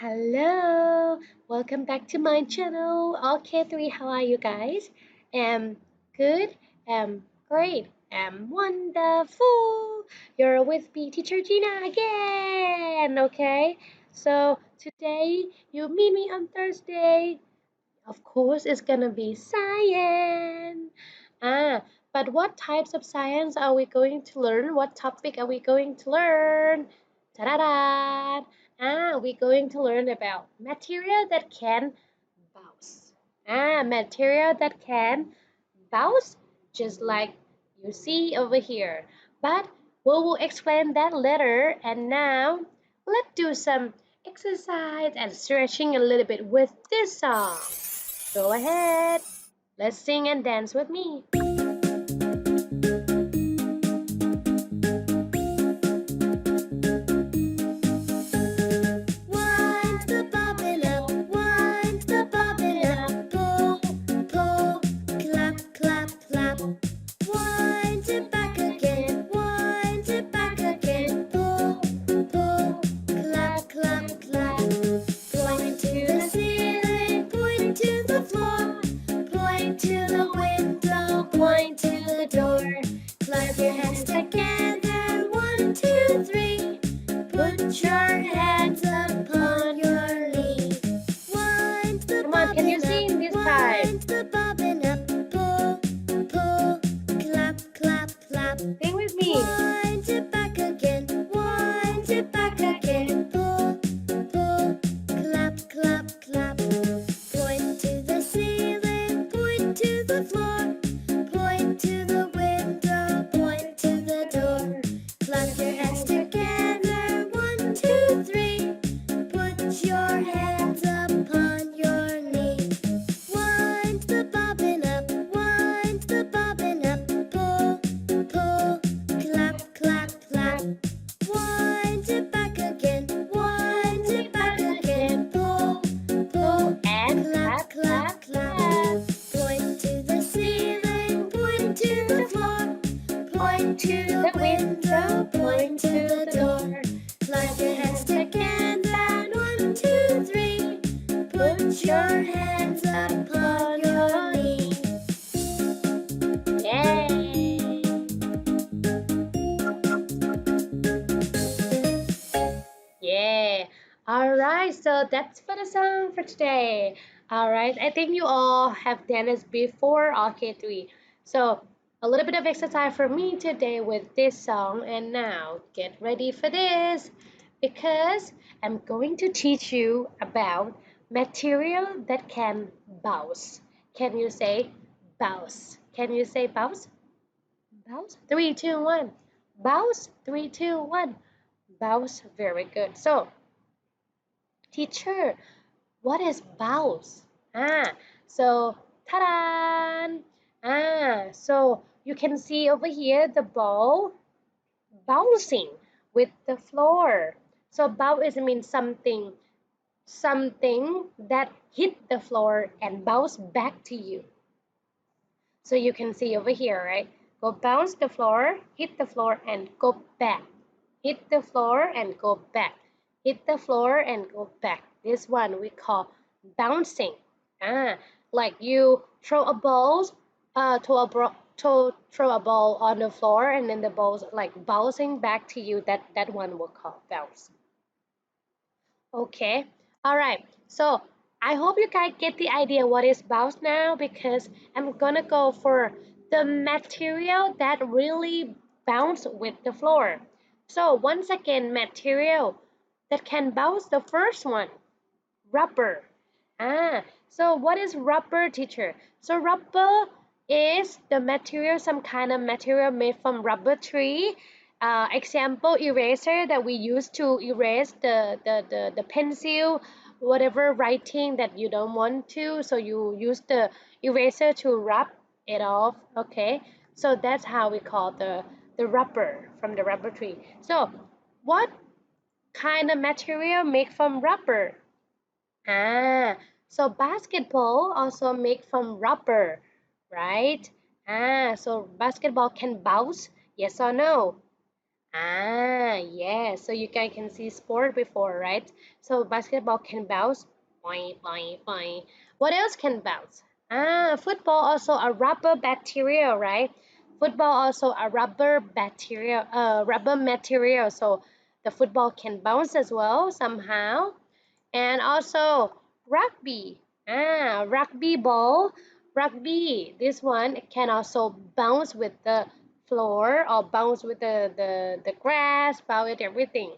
Hello, welcome back to my channel. Okay, 3, how are you guys? Good, great, wonderful. You're with me, Teacher Gina again. Okay, so today you meet me on Thursday. Of course, it's gonna be science. Ah, but what types of science are we going to learn? What topic are we going to learn? Ta-da-da! We're going to learn about material that can bounce. Material that can bounce, just like you see over here. But we will explain that later. And now, let's do some exercise and stretching a little bit with this song. Go ahead. Let's sing and dance with me. Wind the bobbin up, wind the bobbin up, pull, pull, clap, clap, clap. Wind it back again, pull, pull, clap, clap, clap. Point to the ceiling, point to the floor, point to the window, point to the door. Clap your hands together, 1, 2, 3. Put your hands upon your knee. Wind the Come on, can you bobbin sing up, this time? wind the bobbin up, pull, pull, clap, clap, clap. Sing with me. Wind it back again, wind it back again, pull, pull, clap, clap, clap. Point to the ceiling, point to the floor, point to the window, point to the door. Clap your hands together, 1, 2, 3. Put your hands upon your knee. Wind the bobbin up, wind the bobbin up, pull, pull, clap, clap, clap. Wind it back again, pull, pull, And clap, clap, clap. Point to the ceiling, point to the floor, point to the window, point to the door. Clap your hands together, 1, 2, 3. Put your hands upon your knee. Yay! Yeah. All right, so that's for the song for today. All right, I think you all have done this before, okay, 3. So a little bit of exercise for me today with this song. And now get ready for this because I'm going to teach you about material that can bounce. Can you say bounce? Can you say bounce? Bounce. 3, 2, 1. Bounce. 3, 2, 1. Bounce. Very good. So, teacher, what is bounce? So ta-da! So you can see over here the ball bouncing with the floor. So bounce means something that hit the floor and bounce back to you. So you can see over here, right? Go bounce the floor, hit the floor and go back. Hit the floor and go back. Hit the floor and go back. This one we call bouncing. Like you throw a ball, throw a ball on the floor and then the ball's like bouncing back to you. That one we'll call bounce. Okay, all right. So I hope you guys get the idea what is bounce now because I'm gonna go for the material that really bounce with the floor. So once again, material that can bounce. The first one, rubber. So what is rubber, teacher? So rubber is the material, some kind of material made from rubber tree. Example, eraser that we use to erase the pencil, whatever writing that you don't want to. So you use the eraser to rub it off. Okay, so that's how we call the rubber from the rubber tree. So what kind of material made from rubber? So basketball also made from rubber, right? So basketball can bounce, yes or no? Yeah. So you guys can see sport before, right? So basketball can bounce. Boing, boing, boing. What else can bounce? Football also a rubber material, right? Football also a rubber material. So the football can bounce as well somehow. And also rugby. Rugby ball. Rugby. This one can also bounce with the floor or bounce with the grass, bounce with everything.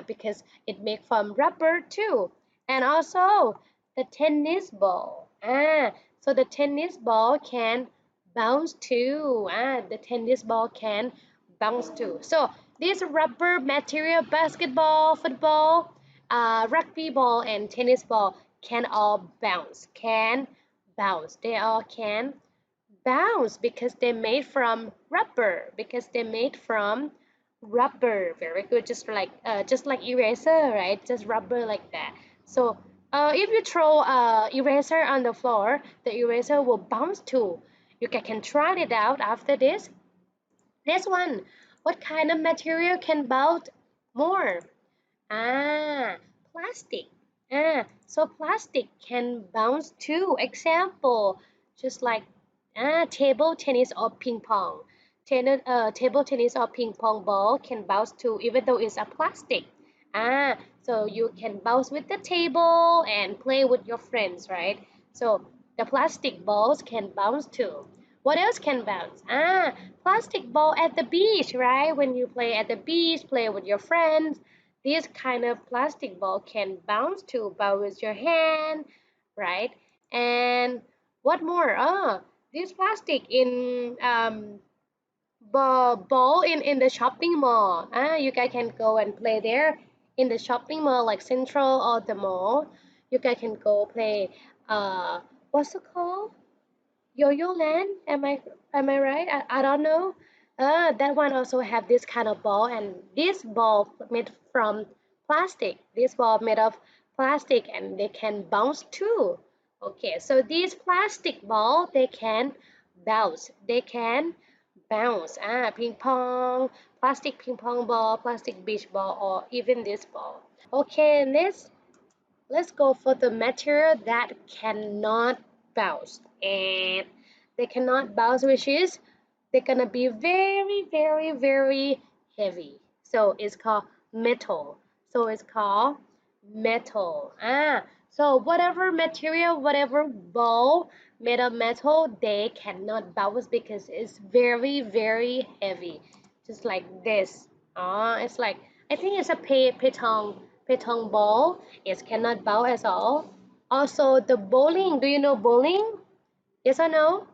Because it made from rubber too. And also the tennis ball. So the tennis ball can bounce too. The tennis ball can bounce too. So this rubber material, basketball, football, rugby ball, and tennis ball can all bounce. Can bounce. They all can bounce because they're made from rubber. Because they're made from rubber. Very good. Just like eraser, right? Just rubber like that. So if you throw eraser on the floor, the eraser will bounce too. You can try it out after this. Next one. What kind of material can bounce more? Ah, plastic. So plastic can bounce too. Example, just like table tennis or ping pong. Table tennis or ping pong ball can bounce too, even though it's a plastic. So you can bounce with the table and play with your friends, right? So the plastic balls can bounce too. What else can bounce? Plastic ball at the beach, right? When you play at the beach, play with your friends, this kind of plastic ball can bounce to bounce with your hand, right? And what more? This plastic in ball in the shopping mall. You guys can go and play there in the shopping mall like Central or the mall. You guys can go play. What's it called? Yo-Yo Land? Am I right? I don't know. That one also have this kind of ball, and this ball made from plastic. This ball made of plastic, and they can bounce too. Okay, so these plastic ball they can bounce. They can bounce. Ping pong, plastic ping pong ball, plastic beach ball, or even this ball. Okay, let's go for the material that cannot bounce. And they cannot bounce, which is they're gonna be very, very, very heavy. So it's called metal. So it's called metal. So whatever material, whatever ball made of metal, they cannot bounce because it's very, very heavy. Just like this. It's like I think it's a petong ball. It cannot bounce at all. Also the bowling. Do you know bowling? Yes or no?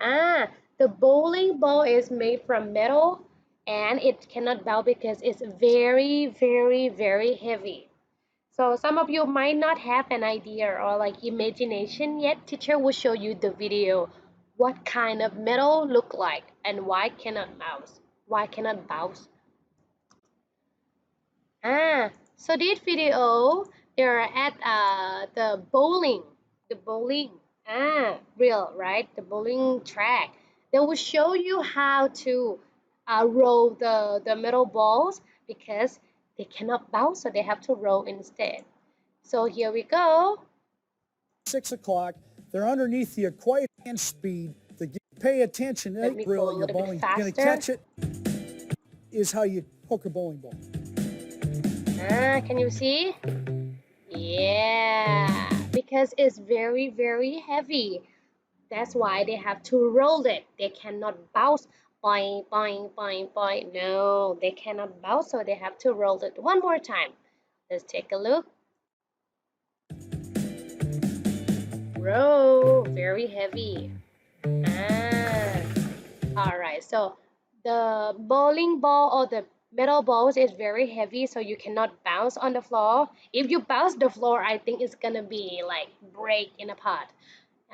Ah, the bowling ball is made from metal and it cannot bounce because it's very, very, very heavy. So some of you might not have an idea or like imagination yet. Teacher will show you the video what kind of metal look like and why cannot bounce. Why cannot bounce? So this video they're at the bowling real right, the bowling track. They will show you how to roll the metal balls because they cannot bounce, so they have to roll instead. So here we go. 6 o'clock. They're underneath the quiet hand speed. Pay attention. Let me go a Your little bit bowling. You're gonna faster. catch it. Is how you hook a bowling ball. Can you see? Yeah, because it's very, very heavy. That's why they have to roll it. They cannot bounce. Boing, boing, boing, boing. No, they cannot bounce, so they have to roll it one more time. Let's take a look. Roll, very heavy. All right, so the bowling ball or the metal balls is very heavy, so you cannot bounce on the floor. If you bounce the floor, I think it's gonna be like break in apart.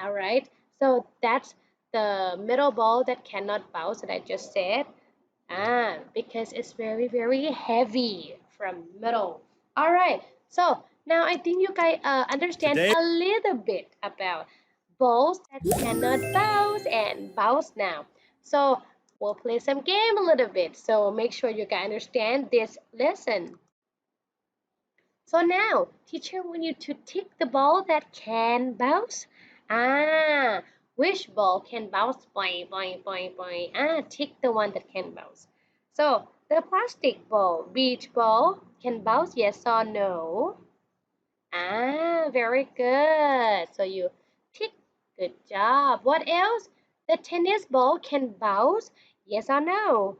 All right, so that's the metal ball that cannot bounce that I just said. Because it's very, very heavy from metal. All right, so now I think you guys understand a little bit about balls that cannot bounce and bounce now. So we'll play some game a little bit. So make sure you guys understand this lesson. So now, teacher want you to tick the ball that can bounce. Which ball can bounce? Boing, boing, boing, boing. Tick the one that can bounce. So the plastic ball, beach ball, can bounce, yes or no? Very good. So you tick. Good job. What else? The tennis ball can bounce, yes or no?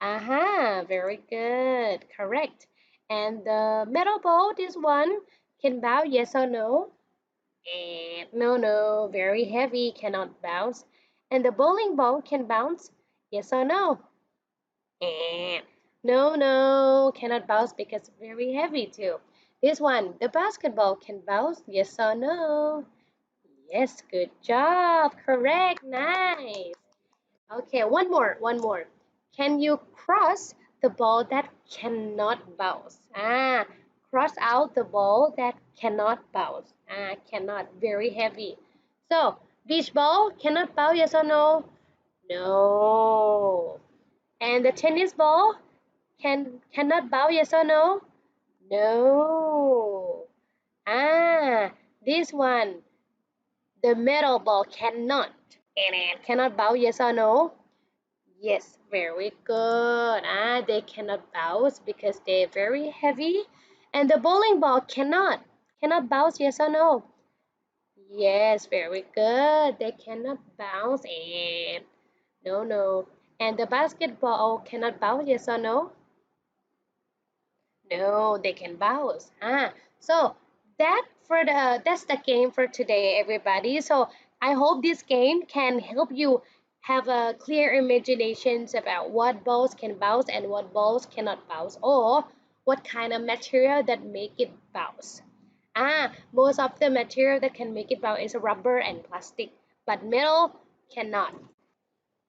Very good. Correct. And the metal ball, this one, can bounce, yes or no? No, no, very heavy, cannot bounce. And the bowling ball can bounce, yes or no? No, no, cannot bounce because very heavy too. This one, the basketball can bounce, yes or no? Yes, good job. Correct, nice. Okay, one more, one more. Can you cross the ball that cannot bounce? Cross out the ball that cannot bounce. Cannot, very heavy. So, beach ball cannot bounce, yes or no? No. And the tennis ball cannot bounce, yes or no? No. This one, the metal ball cannot. Cannot bounce, yes or no? Yes, very good. They cannot bounce because they're very heavy. And the bowling ball cannot bounce, yes or no? Yes, very good. They cannot bounce and no, no. And the basketball cannot bounce, yes or no? No, they can bounce. So that's the game for today, everybody. So I hope this game can help you have a clear imaginations about what balls can bounce and what balls cannot bounce, or what kind of material that make it bounce. Most of the material that can make it bounce is rubber and plastic, but metal cannot.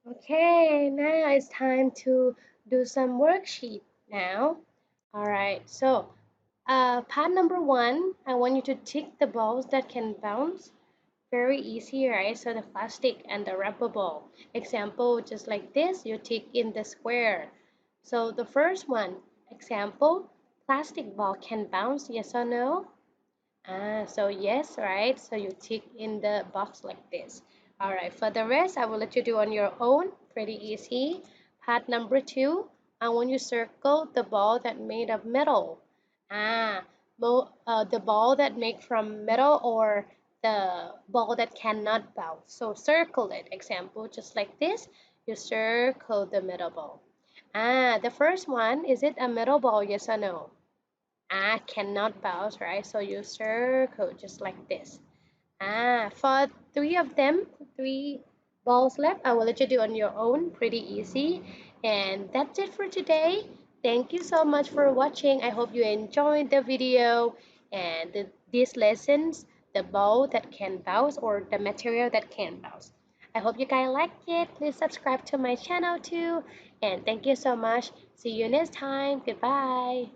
Okay, now it's time to do some worksheet now. All right, so part number one, I want you to tick the balls that can bounce. Very easy, right? So the plastic and the rubber ball. Example, just like this, you tick in the square. So the first one, example, plastic ball can bounce, yes or no? So yes, right? So you tick in the box like this. All right, for the rest, I will let you do on your own. Pretty easy. Part number two, I want you to circle the ball that made of metal. Ah, the ball that made from metal or the ball that cannot bounce. So circle it. Example, just like this, you circle the metal ball. The first one, is it a metal ball? Yes or no? Cannot bounce, right? So you circle just like this. For three of them, three balls left, I will let you do on your own. Pretty easy. And that's it for today. Thank you so much for watching. I hope you enjoyed the video and these lessons, the ball that can bounce or the material that can bounce. I hope you guys liked it. Please subscribe to my channel too. And thank you so much. See you next time. Goodbye.